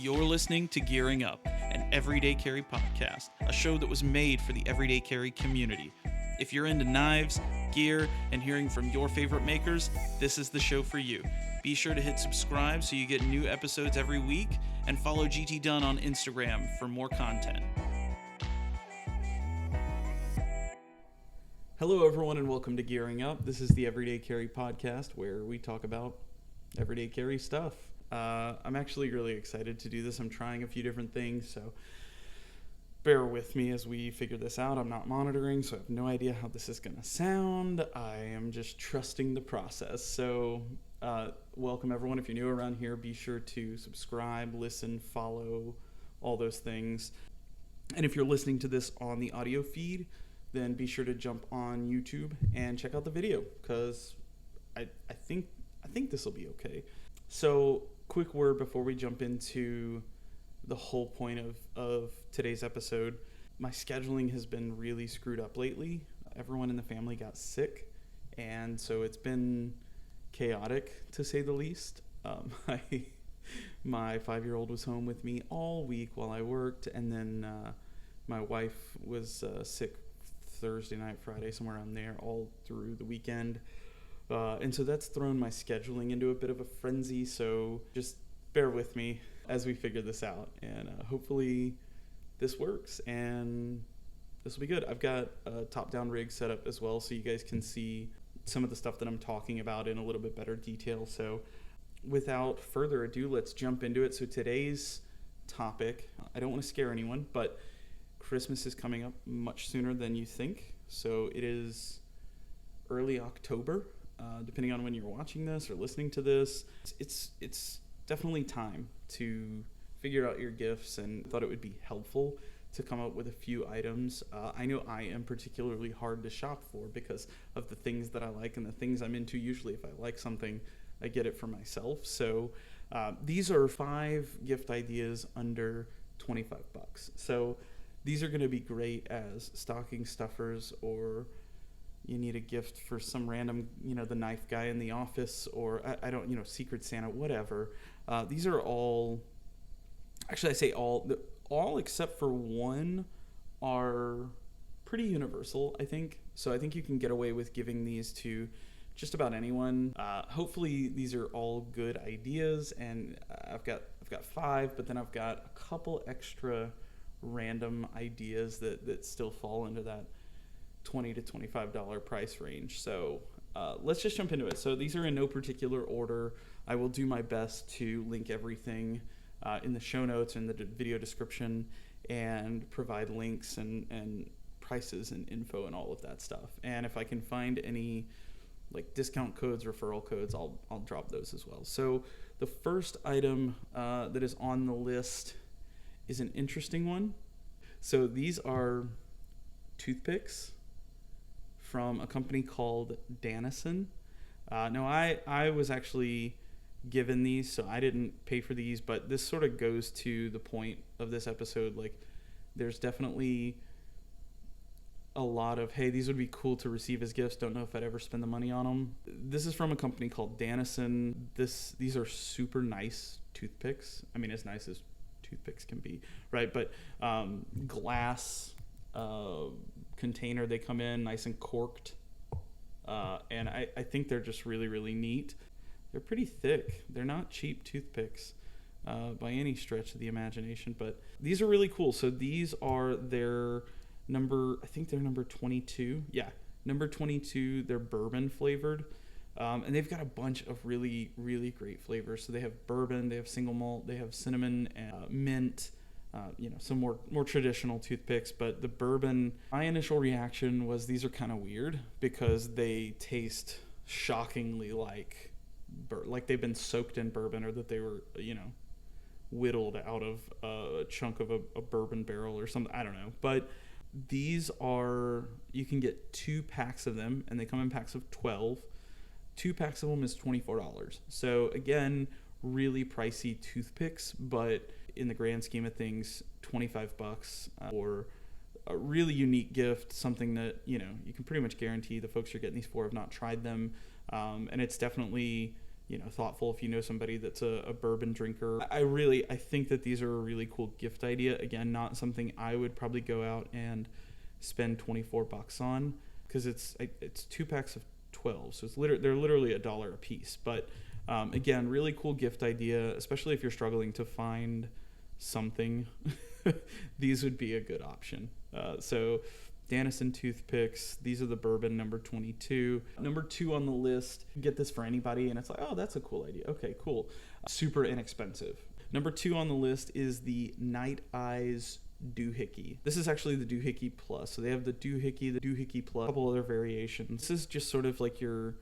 You're listening to Gearing Up, an everyday carry podcast, a show that was made for the everyday carry community. If you're into knives, gear, and hearing from your favorite makers, this is the show for you. Be sure to hit subscribe so you get new episodes every week, and follow GT Dunn on Instagram for more content. Hello everyone and welcome to Gearing Up. This is the Everyday Carry podcast where we talk about everyday carry stuff. I'm actually really excited to do this. I'm trying a few different things, so bear with me as we figure this out. I'm not monitoring, so I have no idea how this is going to sound. I am just trusting the process. So welcome everyone. If you're new around here, be sure to subscribe, listen, follow, all those things. And if you're listening to this on the audio feed, then be sure to jump on YouTube and check out the video, because I think this will be okay. So, quick word before we jump into the whole point of today's episode. My scheduling has been really screwed up lately. Everyone in the family got sick, and so it's been chaotic, to say the least. My 5-year-old was home with me all week while I worked, and then my wife was sick Thursday night, Friday, somewhere around there, all through the weekend. And so that's thrown my scheduling into a bit of a frenzy, so just bear with me as we figure this out, and hopefully this works, and this will be good. I've got a top-down rig set up as well, so you guys can see some of the stuff that I'm talking about in a little bit better detail. So without further ado, let's jump into it. So today's topic, I don't want to scare anyone, but Christmas is coming up much sooner than you think. So it is early October. Depending on when you're watching this or listening to this, it's definitely time to figure out your gifts, and thought it would be helpful to come up with a few items. I know I am particularly hard to shop for because of the things that I like and the things I'm into. Usually if I like something, I get it for myself. So these are 5 gift ideas under $25. So these are going to be great as stocking stuffers, or you need a gift for some random, the knife guy in the office, or I don't, Secret Santa, whatever. These are all, actually I say all except for one are pretty universal, I think. So I think you can get away with giving these to just about anyone. Hopefully these are all good ideas, and I've got 5, but then I've got a couple extra random ideas that still fall into that $20 to $25 price range. So let's just jump into it. So these are in no particular order. I will do my best to link everything in the show notes and the video description, and provide links and prices and info and all of that stuff. And if I can find any like discount codes, referral codes, I'll drop those as well. So the first item that is on the list is an interesting one. So these are toothpicks from a company called Daneson. Now I was actually given these, so I didn't pay for these, but this sort of goes to the point of this episode. Like, there's definitely a lot of, hey, these would be cool to receive as gifts, don't know if I'd ever spend the money on them. This is from a company called Daneson. These are super nice toothpicks. I mean, as nice as toothpicks can be, right? But glass container they come in, nice and corked, and I think they're just really, really neat. They're pretty thick. They're not cheap toothpicks by any stretch of the imagination, but these are really cool. So these are their number 22. Yeah, number 22. They're bourbon flavored, and they've got a bunch of really, really great flavors. So they have bourbon, they have single malt, they have cinnamon, and mint. Some more traditional toothpicks, but the bourbon, my initial reaction was these are kind of weird because they taste shockingly like they've been soaked in bourbon, or that they were, whittled out of a chunk of a bourbon barrel or something. I don't know. But these are, you can get 2 packs of them, and they come in packs of 12. 2 packs of them is $24. So again, really pricey toothpicks, but in the grand scheme of things, $25 or a really unique gift, something that you can pretty much guarantee the folks you're getting these for have not tried them, and it's definitely thoughtful if you know somebody that's a bourbon drinker. I think that these are a really cool gift idea. Again, not something I would probably go out and spend $24 on, because it's 2 packs of 12, so they're literally $1 a piece. But again, really cool gift idea, especially if you're struggling to find something. These would be a good option. So Daneson Toothpicks, these are the bourbon number 22. Number 2 on the list, get this for anybody, and it's like, oh, that's a cool idea. Okay, cool. Super inexpensive. Number 2 on the list is the NiteIze Doohickey. This is actually the Doohickey Plus. So they have the Doohickey Plus, a couple other variations. This is just sort of like your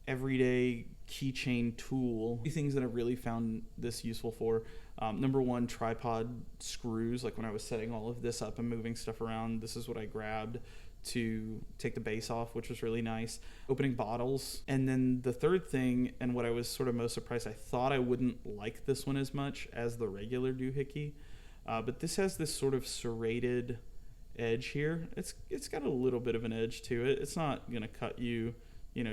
everyday keychain tool. The things that I've really found this useful for. Number 1, tripod screws. Like when I was setting all of this up and moving stuff around, this is what I grabbed to take the base off, which was really nice. Opening bottles. And then the third thing, and what I was sort of most surprised, I thought I wouldn't like this one as much as the regular Doohickey, but this has this sort of serrated edge here. It's got a little bit of an edge to it. It's not gonna cut you,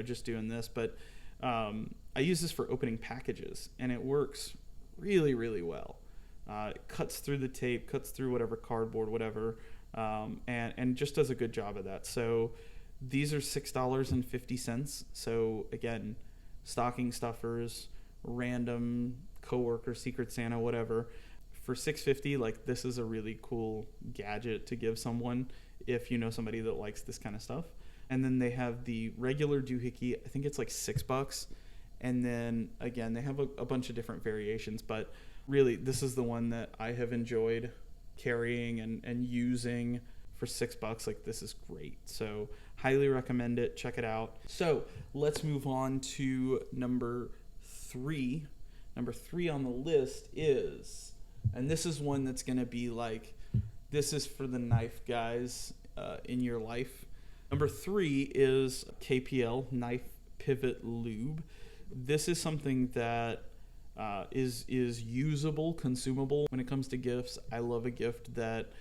just doing this, but I use this for opening packages, and it works really, really well. It cuts through the tape, cuts through whatever cardboard, whatever, and just does a good job of that. So these are $6.50. So again, stocking stuffers, random coworker, Secret Santa, whatever. For $6.50, like, this is a really cool gadget to give someone if you know somebody that likes this kind of stuff. And then they have the regular Doohickey. I think it's like $6. And then again, they have a bunch of different variations, but really this is the one that I have enjoyed carrying and using for $6. Like, this is great. So highly recommend it. Check it out. So let's move on to number 3. Number 3 on the list is, and this is one that's going to be like, this is for the knife guys in your life. Number 3 is KPL Knife Pivot Lube. This is something that is usable, consumable when it comes to gifts. I love a gift that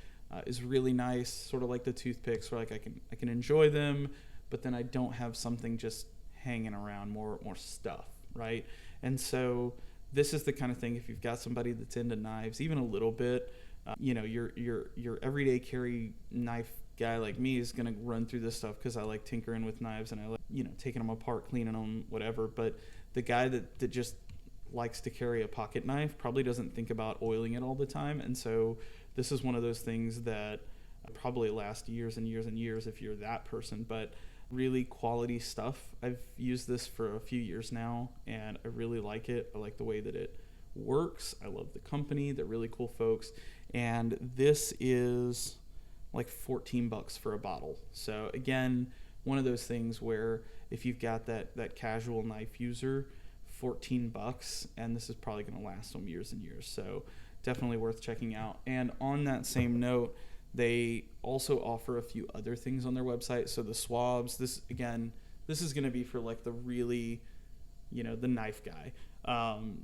is really nice, sort of like the toothpicks, where like I can enjoy them, but then I don't have something just hanging around, more stuff, right? And so this is the kind of thing, if you've got somebody that's into knives, even a little bit, your everyday carry knife guy like me is going to run through this stuff because I like tinkering with knives and I like, taking them apart, cleaning them, whatever. But the guy that just likes to carry a pocket knife probably doesn't think about oiling it all the time. And so this is one of those things that probably last years and years and years if you're that person, but really quality stuff. I've used this for a few years now and I really like it. I like the way that it works. I love the company. They're really cool folks. And this is like $14 for a bottle. So again, one of those things where if you've got that casual knife user, $14, and this is probably going to last them years and years. So definitely worth checking out. And on that same note, they also offer a few other things on their website. So the swabs, this is going to be for like the really, the knife guy.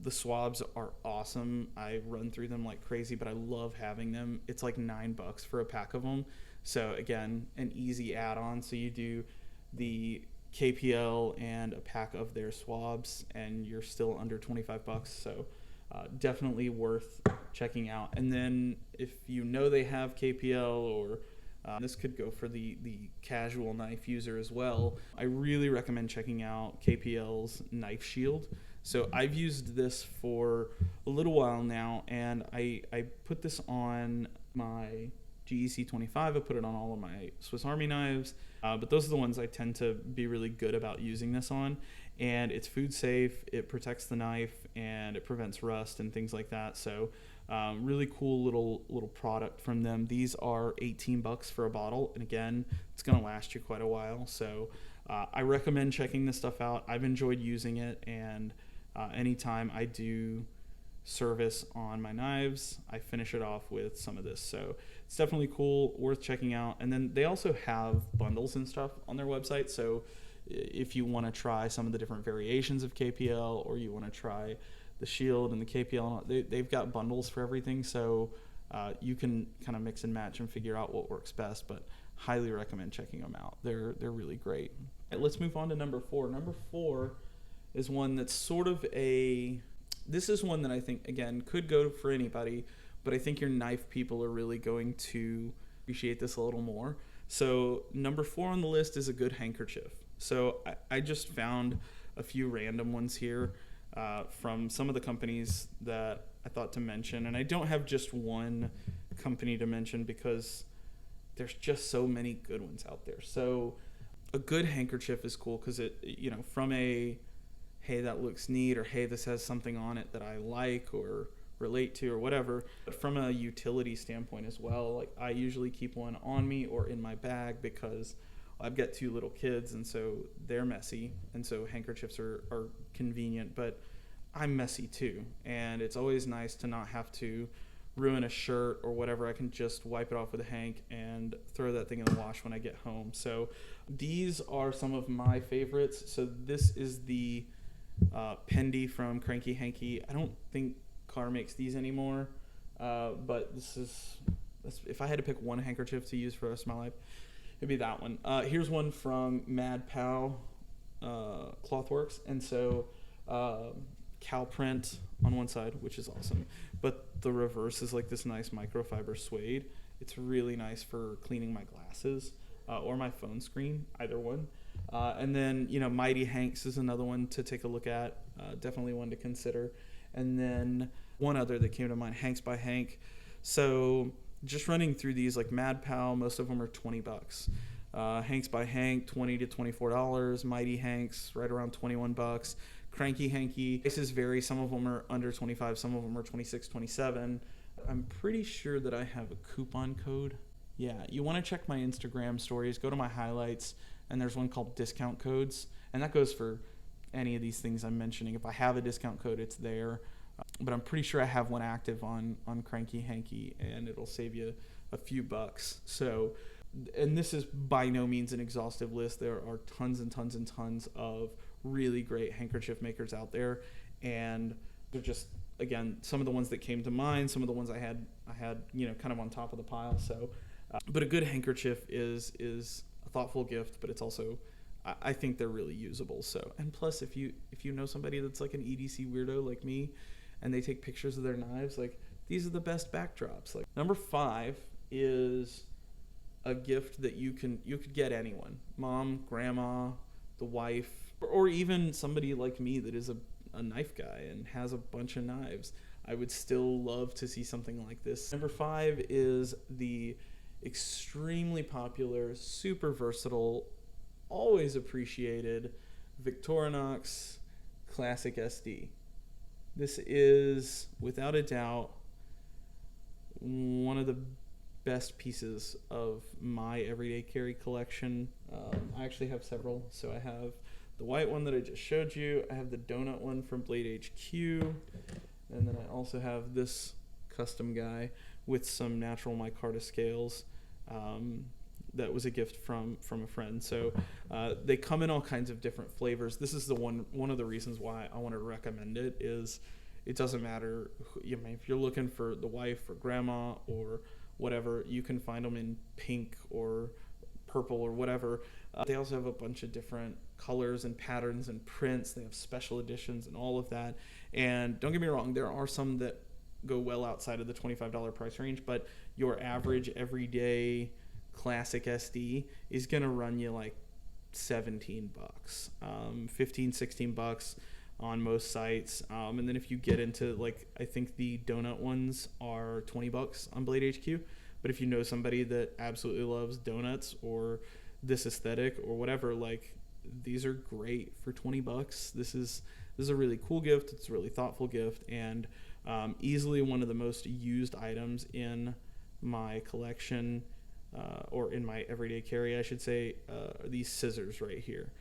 The swabs are awesome. I run through them like crazy, but I love having them. It's like $9 for a pack of them. So again, an easy add-on. So you do the KPL and a pack of their swabs and you're still under $25. So definitely worth checking out. And then if they have KPL, or this could go for the casual knife user as well, I really recommend checking out KPL's Knife Shield. So I've used this for a little while now, and I put this on my GEC 25. I put it on all of my Swiss Army knives, but those are the ones I tend to be really good about using this on. And it's food safe, it protects the knife, and it prevents rust and things like that. So really cool little product from them. These are $18 for a bottle, and again, it's going to last you quite a while. So I recommend checking this stuff out. I've enjoyed using it, and anytime I do service on my knives, I finish it off with some of this. So it's definitely cool, worth checking out. And then they also have bundles and stuff on their website. So if you want to try some of the different variations of KPL, or you want to try the Shield and the KPL, they've got bundles for everything. So you can kind of mix and match and figure out what works best, but highly recommend checking them out. They're really great. Let's move on to number 4. Number 4 is one that's sort of this is one that I think, again, could go for anybody, but I think your knife people are really going to appreciate this a little more. So number 4 on the list is a good handkerchief. So I just found a few random ones here from some of the companies that I thought to mention. And I don't have just one company to mention because there's just so many good ones out there. So a good handkerchief is cool because it, from a, hey, that looks neat, or hey, this has something on it that I like or relate to or whatever. But from a utility standpoint as well, like I usually keep one on me or in my bag because I've got 2 little kids, and so they're messy, and so handkerchiefs are convenient, but I'm messy too, and it's always nice to not have to ruin a shirt or whatever. I can just wipe it off with a hank and throw that thing in the wash when I get home. So these are some of my favorites. So this is the Pendy from Cranky, Hanky. I don't think Car makes these anymore, but if I had to pick one handkerchief to use for the rest of my life, it'd be that one. Here's one from MadPow Clothworks, and so cow print on one side, which is awesome, but the reverse is like this nice microfiber suede. It's really nice for cleaning my glasses or my phone screen, either one. And then, Mighty Hanks is another one to take a look at, definitely one to consider. And then one other that came to mind, HanksByHank. So just running through these, like MadPow, most of them are $20. HanksByHank, $20 to $24. Mighty Hanks, right around $21. Cranky, Hanky, prices vary. Some of them are under 25, some of them are 26, 27. I'm pretty sure that I have a coupon code. Yeah, you want to check my Instagram stories, go to my highlights, and there's one called discount codes, and that goes for any of these things I'm mentioning. If I have a discount code, it's there. But I'm pretty sure I have one active on Cranky, Hanky, and it'll save you a few bucks. So, and this is by no means an exhaustive list. There are tons and tons and tons of really great handkerchief makers out there, and they're just, again, some of the ones that came to mind, some of the ones I had kind of on top of the pile. So but a good handkerchief is a thoughtful gift, but it's also, I think they're really usable. So, and plus, if you know somebody that's like an EDC weirdo like me and they take pictures of their knives, like, these are the best backdrops. Like, number 5 is a gift that you could get anyone, mom, grandma, the wife, or even somebody like me that is a knife guy and has a bunch of knives. I would still love to see something like this. Number 5 is the extremely popular, super versatile, always appreciated Victorinox Classic SD. This is, without a doubt, one of the best pieces of my everyday carry collection. I actually have several. So I have the white one that I just showed you. I have the donut one from Blade HQ. And then I also have this custom guy with some natural micarta scales. That was a gift from a friend. So they come in all kinds of different flavors. This is the one of the reasons why I want to recommend it is it doesn't matter if you're looking for the wife or grandma or whatever, you can find them in pink or purple or whatever. They also have a bunch of different colors and patterns and prints. They have special editions and all of that. And don't get me wrong, there are some that go well outside of the $25 price range, but your average everyday classic SD is going to run you like $17, 15, $16 on most sites. And then if you get into, like, I think the donut ones are $20 on Blade HQ. But if you know somebody that absolutely loves donuts or this aesthetic or whatever, like, these are great for $20. This is a really cool gift. It's a really thoughtful gift, and easily one of the most used items in my collection, or in my everyday carry, I should say, are these scissors right here.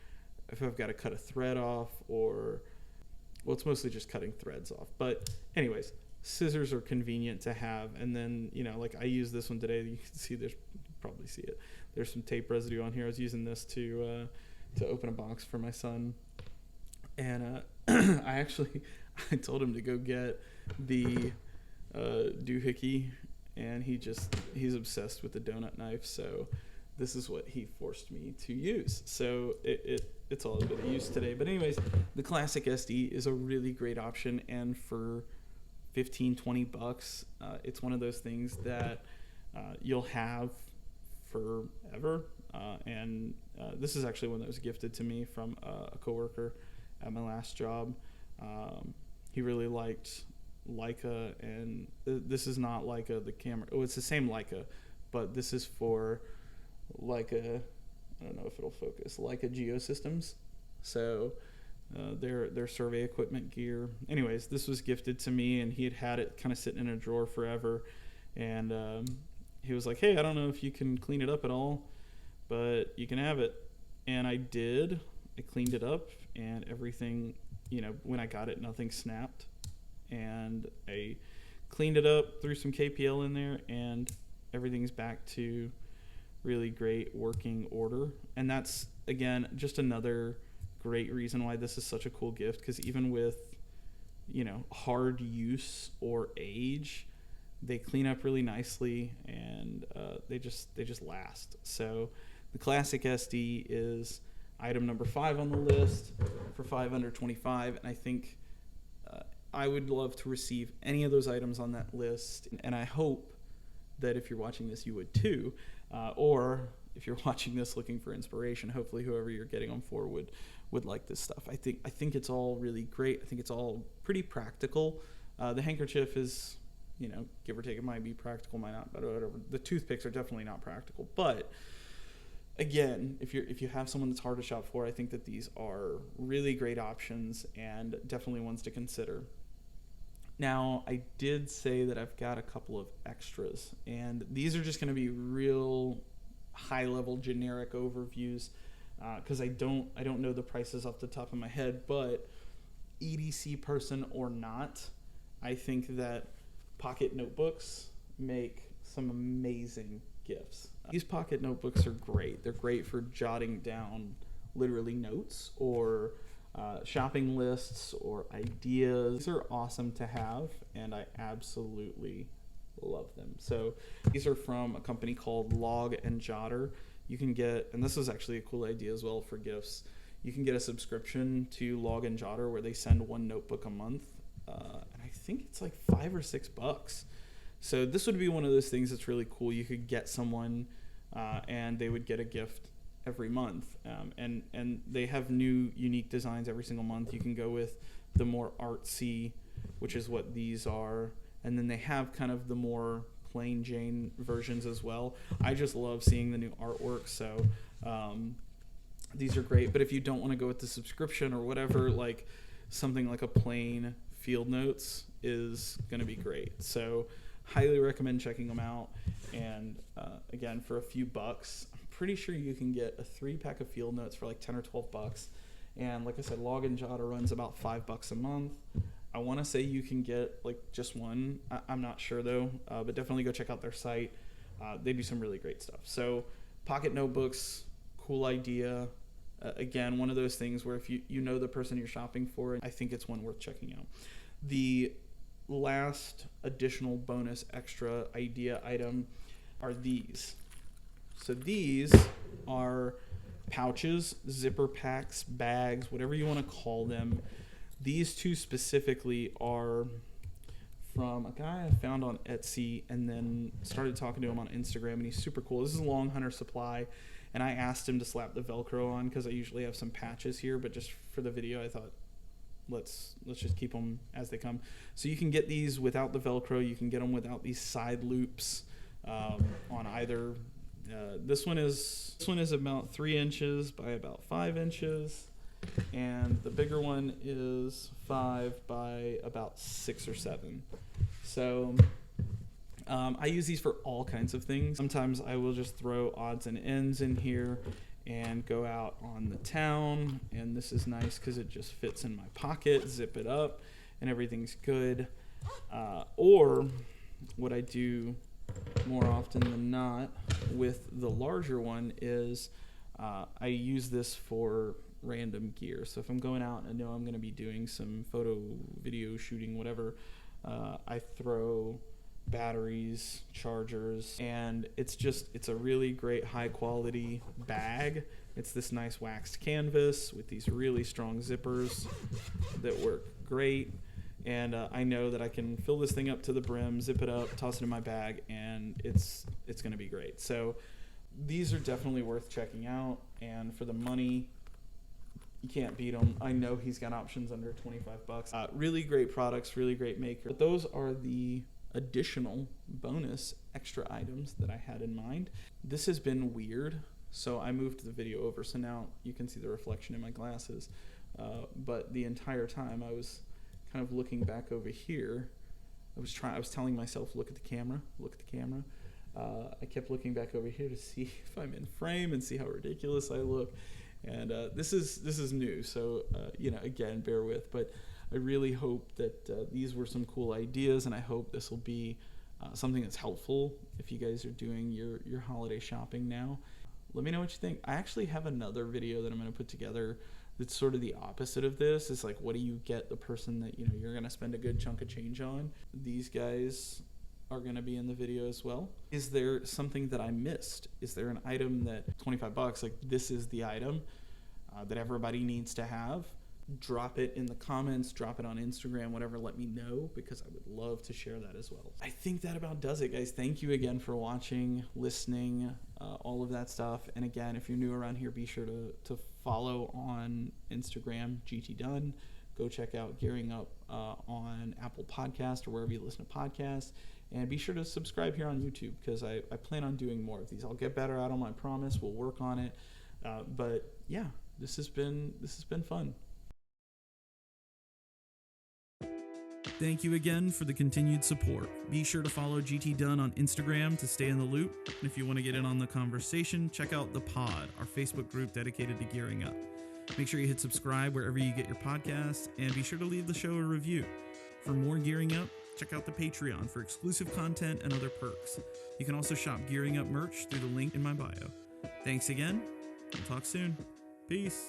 If I've got to cut a thread off, or, well, it's mostly just cutting threads off. But anyways, scissors are convenient to have. And then, like, I use this one today. You can see, you probably see it. There's some tape residue on here. I was using this to open a box for my son. And I told him to go get the doohickey, and he's obsessed with the donut knife. So this is what he forced me to use. So it's all a bit of use today. But anyways, the Classic SD is a really great option, and for 15-20 bucks, it's one of those things that you'll have forever. And this is actually one that was gifted to me from a coworker at my last job. He really liked Leica, and this is not Leica the camera. Oh, it's the same Leica, but this is for Leica. I don't know if it'll focus. Leica Geosystems. So their survey equipment gear. Anyways, this was gifted to me, and he had it kind of sitting in a drawer forever. And he was like, "Hey, I don't know if you can clean it up at all, but you can have it." And I did. I cleaned it up, and everything, when I got it, nothing snapped. And I cleaned it up, threw some KPL in there, and everything's back to really great working order. And that's, again, just another great reason why this is such a cool gift, because even with hard use or age, they clean up really nicely, and they just last. So the Classic SD is item number 5 on the list for $5 under $25, and I think I would love to receive any of those items on that list, and I hope that if you're watching this, you would too, or if you're watching this looking for inspiration, hopefully whoever you're getting them for would like this stuff. I think it's all really great. I think it's all pretty practical. The handkerchief is, give or take, it might be practical, might not, but whatever. The toothpicks are definitely not practical, but again, if you have someone that's hard to shop for, I think that these are really great options and definitely ones to consider. Now, I did say that I've got a couple of extras, and these are just going to be real high-level generic overviews, because I don't know the prices off the top of my head, but EDC person or not, I think that pocket notebooks make some amazing gifts. These pocket notebooks are great. They're great for jotting down literally notes or shopping lists or ideas. These are awesome to have, and I absolutely love them. So these are from a company called Log and Jotter. You can get, and this is actually a cool idea as well for gifts, you can get a subscription to Log and Jotter where they send one notebook a month, and I think it's like $5 or $6. So this would be one of those things that's really cool. You could get someone and they would get a gift every month, and they have new unique designs every single month. You can go with the more artsy, which is what these are, and then they have kind of the more plain Jane versions as well. I just love seeing the new artwork, so these are great. But if you don't want to go with the subscription or whatever, like something like a plain field notes is going to be great. So highly recommend checking them out. And again, for a few bucks, I'm pretty sure you can get a 3-pack of field notes for like 10 or 12 bucks. And like I said, Log and Jotter runs about $5 a month. I want to say you can get like just one. I'm not sure though, but definitely go check out their site. They do some really great stuff. So pocket notebooks, cool idea. Again, one of those things where if you know the person you're shopping for, I think it's one worth checking out. The last additional bonus extra idea item are these. So these are pouches, zipper packs, bags, whatever you want to call them. These two specifically are from a guy I found on Etsy and then started talking to him on Instagram, and he's super cool. This is a Long Hunter Supply, and I asked him to slap the Velcro on because I usually have some patches here, but just for the video I thought let's just keep them as they come. So you can get these without the Velcro. You can get them without these side loops on either. This one is about 3 inches by about 5 inches, and the bigger one is 5 by about 6 or 7. So I use these for all kinds of things. Sometimes I will just throw odds and ends in here and go out on the town, and this is nice because it just fits in my pocket, zip it up, and everything's good. Or what I do more often than not with the larger one is I use this for random gear. So if I'm going out and I know I'm going to be doing some photo, video shooting, whatever, I throw batteries, chargers, and it's a really great high quality bag It's this nice waxed canvas with these really strong zippers that work great. And I know that I can fill this thing up to the brim, zip it up, toss it in my bag, and it's going to be great. So these are definitely worth checking out. And for the money, you can't beat them. I know he's got options under $25. Really great products, really great maker. But those are the additional bonus extra items that I had in mind. This has been weird. So I moved the video over, so now you can see the reflection in my glasses. But the entire time I was kind of looking back over here. I was telling myself, look at the camera, look at the camera. I kept looking back over here to see if I'm in frame and see how ridiculous I look. And this is new, so again, bear with. But I really hope that these were some cool ideas, and I hope this will be something that's helpful if you guys are doing your holiday shopping now. Let me know what you think. I actually have another video that I'm going to put together that's sort of the opposite of this. It's like, what do you get the person that you're going to spend a good chunk of change on? These guys are going to be in the video as well. Is there something that I missed? Is there an item that $25, like this is the item that everybody needs to have? Drop it in the comments, drop it on Instagram, whatever, let me know, because I would love to share that as well. I think that about does it, guys. Thank you again for watching, listening, all of that stuff. And again, if you're new around here, be sure to follow on Instagram, GT Dunn. Go check out Gearing Up on Apple Podcast or wherever you listen to podcasts. And be sure to subscribe here on YouTube, because I plan on doing more of these. I'll get better at them, I promise. We'll work on it. But yeah, this has been fun. Thank you again for the continued support. Be sure to follow GT Dunn on Instagram to stay in the loop. And if you want to get in on the conversation, check out The Pod, our Facebook group dedicated to gearing up. Make sure you hit subscribe wherever you get your podcasts, and be sure to leave the show a review. For more Gearing Up, check out the Patreon for exclusive content and other perks. You can also shop Gearing Up merch through the link in my bio. Thanks again. We'll talk soon. Peace.